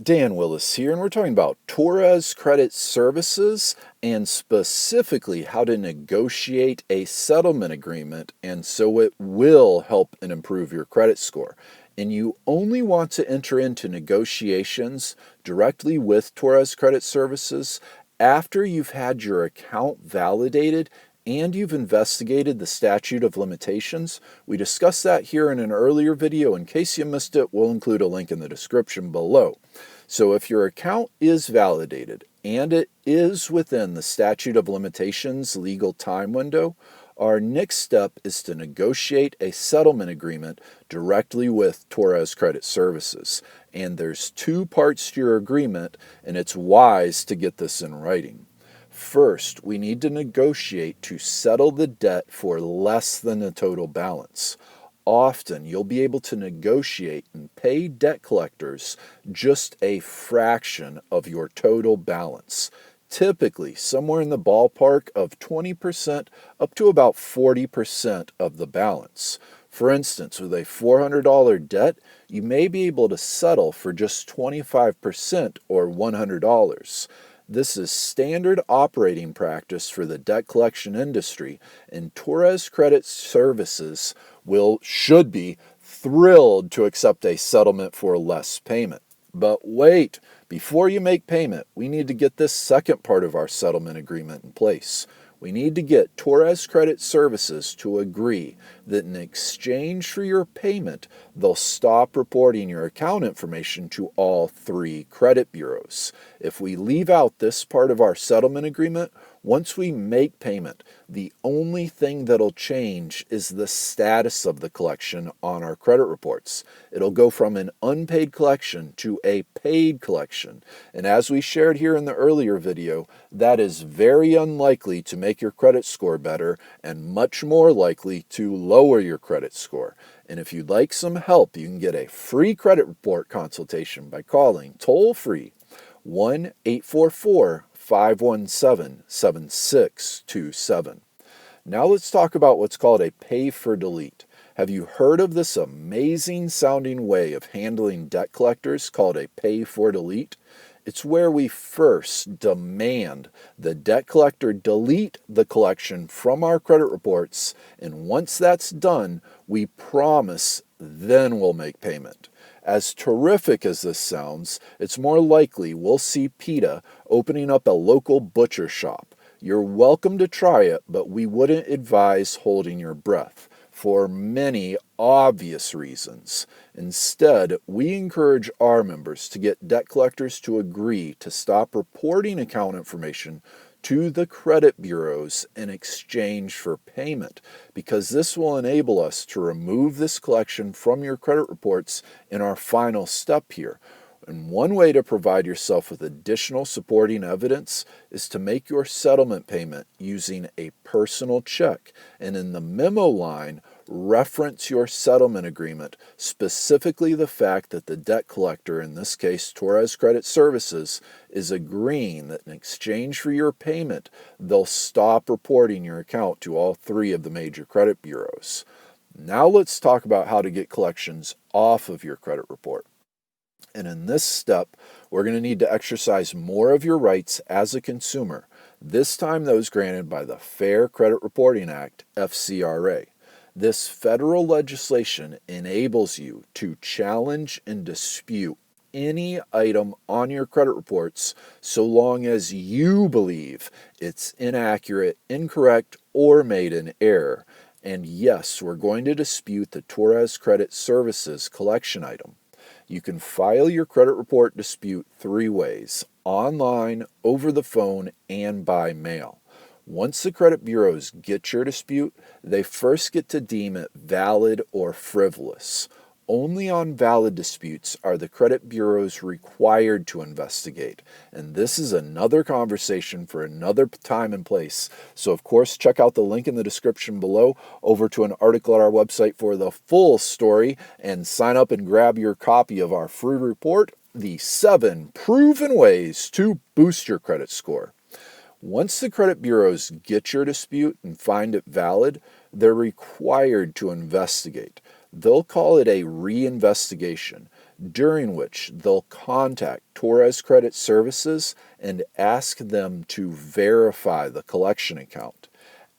Dan Willis here, and we're talking about Torres Credit Services and specifically how to negotiate a settlement agreement, and so it will help and improve your credit score. And you only want to enter into negotiations directly with Torres Credit Services after you've had your account validated and you've investigated the statute of limitations. We discussed that here in an earlier video. In case you missed it, we'll include a link in the description below. So if your account is validated and it is within the statute of limitations legal time window, our next step is to negotiate a settlement agreement directly with Torres Credit Services. And there's two parts to your agreement, and it's wise to get this in writing. First, we need to negotiate to settle the debt for less than the total balance. Often, you'll be able to negotiate and pay debt collectors just a fraction of your total balance, typically somewhere in the ballpark of 20% up to about 40% of the balance. For instance, with a $400 debt, you may be able to settle for just 25% or $100. This is standard operating practice for the debt collection industry, and Torres Credit Services should be thrilled to accept a settlement for less payment. But wait, before you make payment, we need to get this second part of our settlement agreement in place. We need to get Torres Credit Services to agree that in exchange for your payment, they'll stop reporting your account information to all three credit bureaus. If we leave out this part of our settlement agreement, once we make payment, the only thing that'll change is the status of the collection on our credit reports. It'll go from an unpaid collection to a paid collection. And as we shared here in the earlier video, that is very unlikely to make your credit score better and much more likely to lower your credit score. And if you'd like some help, you can get a free credit report consultation by calling toll-free 1-844-517-7627. Now let's talk about what's called a pay for delete. Have you heard of this amazing sounding way of handling debt collectors called a pay for delete? It's where we first demand the debt collector delete the collection from our credit reports, and once that's done, we promise then we'll make payment. As terrific as this sounds, it's more likely we'll see PETA opening up a local butcher shop. You're welcome to try it, but we wouldn't advise holding your breath for many obvious reasons. Instead, we encourage our members to get debt collectors to agree to stop reporting account information to the credit bureaus in exchange for payment, because this will enable us to remove this collection from your credit reports in our final step here. And one way to provide yourself with additional supporting evidence is to make your settlement payment using a personal check, and in the memo line, reference your settlement agreement, specifically the fact that the debt collector, in this case Torres Credit Services, is agreeing that in exchange for your payment, they'll stop reporting your account to all three of the major credit bureaus. Now let's talk about how to get collections off of your credit report. And in this step, we're going to need to exercise more of your rights as a consumer, this time those granted by the Fair Credit Reporting Act, FCRA. This federal legislation enables you to challenge and dispute any item on your credit reports so long as you believe it's inaccurate, incorrect, or made in error. And yes, we're going to dispute the Torres Credit Services collection item. You can file your credit report dispute three ways: online, over the phone, and by mail. Once the credit bureaus get your dispute, they first get to deem it valid or frivolous. Only on valid disputes are the credit bureaus required to investigate, and this is another conversation for another time and place. So of course, check out the link in the description below over to an article at our website for the full story, and sign up and grab your copy of our free report, The 7 Proven Ways to Boost Your Credit Score. Once the credit bureaus get your dispute and find it valid, they're required to investigate. They'll call it a reinvestigation. during which they'll contact Torres Credit Services and ask them to verify the collection account.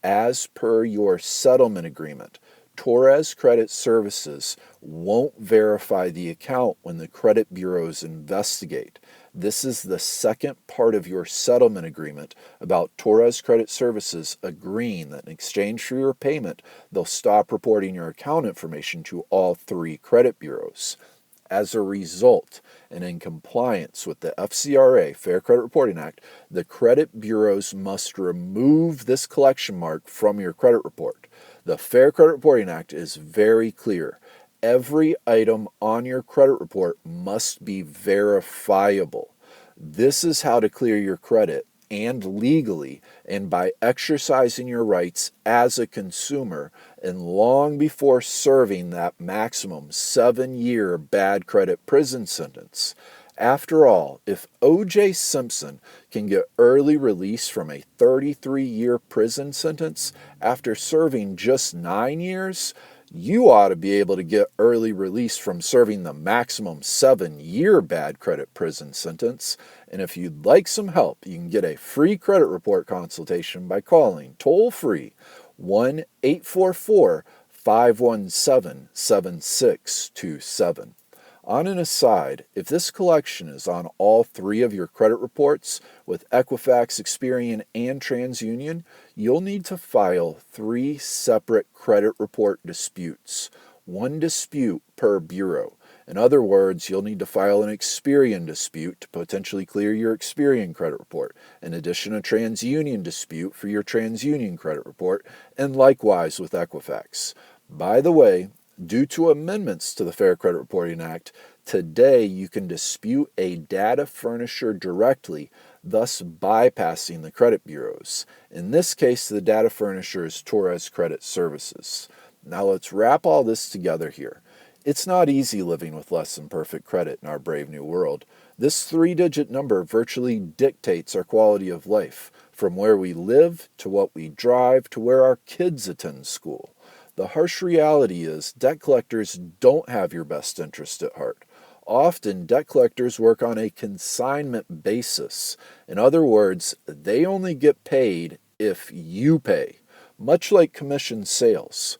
As per your settlement agreement, Torres Credit Services won't verify the account when the credit bureaus investigate. This is the second part of your settlement agreement about Torres Credit Services agreeing that in exchange for your payment, they'll stop reporting your account information to all three credit bureaus. As a result, and in compliance with the FCRA, Fair Credit Reporting Act, the credit bureaus must remove this collection mark from your credit report. The Fair Credit Reporting Act is very clear. Every item on your credit report must be verifiable. This is how to clear your credit, and legally, and by exercising your rights as a consumer, and long before serving that maximum 7-year bad credit prison sentence. After all, if O.J. Simpson can get early release from a 33-year prison sentence after serving just 9 years, you ought to be able to get early release from serving the maximum 7-year bad credit prison sentence. And if you'd like some help, you can get a free credit report consultation by calling toll-free 1-844-517-7627. On an aside, if this collection is on all three of your credit reports with Equifax, Experian, and TransUnion, you'll need to file 3 separate credit report disputes, 1 dispute per bureau. In other words, you'll need to file an Experian dispute to potentially clear your Experian credit report, in addition a TransUnion dispute for your TransUnion credit report, and likewise with Equifax. By the way, due to amendments to the Fair Credit Reporting Act, today you can dispute a data furnisher directly, thus bypassing the credit bureaus. In this case, the data furnisher is Torres Credit Services. Now let's wrap all this together here. It's not easy living with less than perfect credit in our brave new world. This 3-digit number virtually dictates our quality of life, from where we live to what we drive to where our kids attend school. The harsh reality is debt collectors don't have your best interest at heart. Often, debt collectors work on a consignment basis. In other words, they only get paid if you pay, much like commission sales.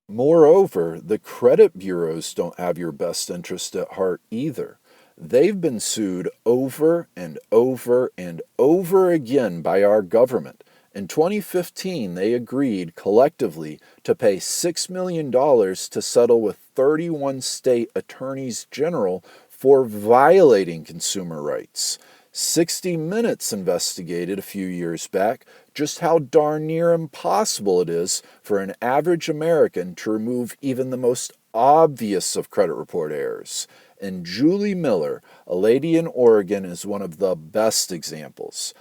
Moreover, the credit bureaus don't have your best interest at heart either. They've been sued over and over and over again by our government. In 2015, they agreed collectively to pay $6 million to settle with 31 state attorneys general for violating consumer rights. 60 Minutes investigated a few years back just how darn near impossible it is for an average American to remove even the most obvious of credit report errors. And Julie Miller, a lady in Oregon, is one of the best examples.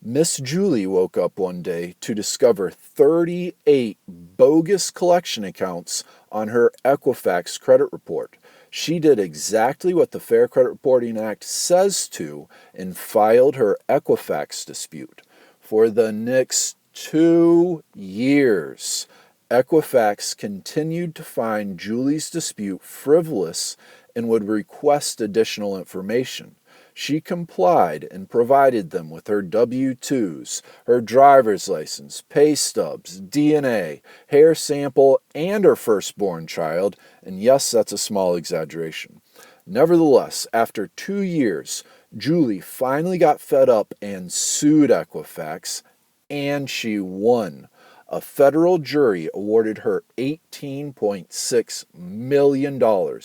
Miss Julie woke up one day to discover 38 bogus collection accounts on her Equifax credit report. She did exactly what the Fair Credit Reporting Act says to and filed her Equifax dispute. For the next 2 years, Equifax continued to find Julie's dispute frivolous and would request additional information. She complied and provided them with her W-2s, her driver's license, pay stubs, DNA, hair sample, and her firstborn child, and yes, that's a small exaggeration. Nevertheless, after 2 years, Julie finally got fed up and sued Equifax, and she won. A federal jury awarded her $18.6 million,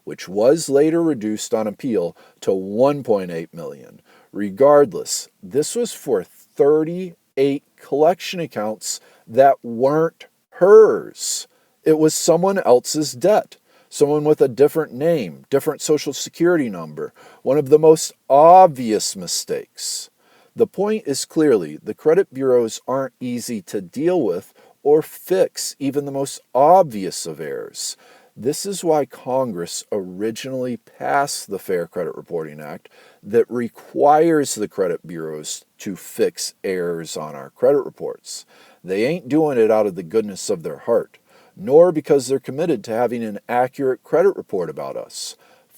which was later reduced on appeal to $1.8 million. Regardless, this was for 38 collection accounts that weren't hers. It was someone else's debt. Someone with a different name, different social security number, one of the most obvious mistakes. The point is clearly the credit bureaus aren't easy to deal with or fix even the most obvious of errors. This is why Congress originally passed the Fair Credit Reporting Act that requires the credit bureaus to fix errors on our credit reports. They ain't doing it out of the goodness of their heart, nor because they're committed to having an accurate credit report about us.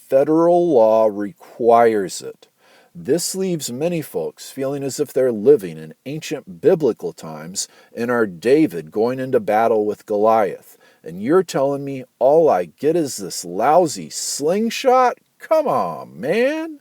federal law requires it. This leaves many folks feeling as if they're living in ancient biblical times and are David going into battle with Goliath. And you're telling me all I get is this lousy slingshot? Come on, man!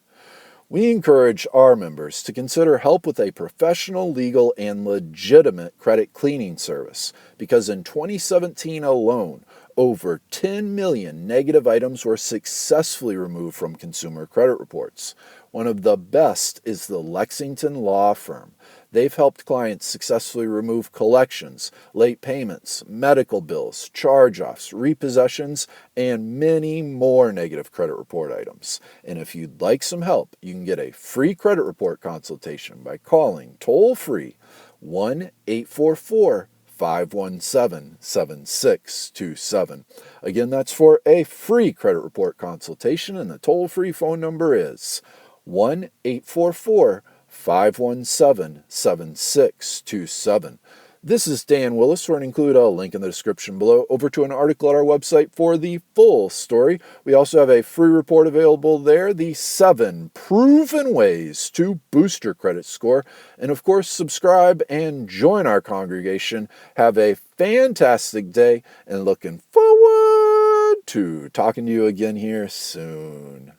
We encourage our members to consider help with a professional, legal, and legitimate credit cleaning service because in 2017 alone, over 10 million negative items were successfully removed from consumer credit reports. One of the best is the Lexington Law Firm. They've helped clients successfully remove collections, late payments, medical bills, charge-offs, repossessions, and many more negative credit report items. And if you'd like some help, you can get a free credit report consultation by calling toll-free 1-844-517-7627. Again, that's for a free credit report consultation, and the toll-free phone number is 1-844-517-7627. This is Dan Willis. We're going to include a link in the description below over to an article at our website for the full story. We also have a free report available there, the 7 proven ways to boost your credit score. And of course, subscribe and join our congregation. Have a fantastic day and looking forward to talking to you again here soon.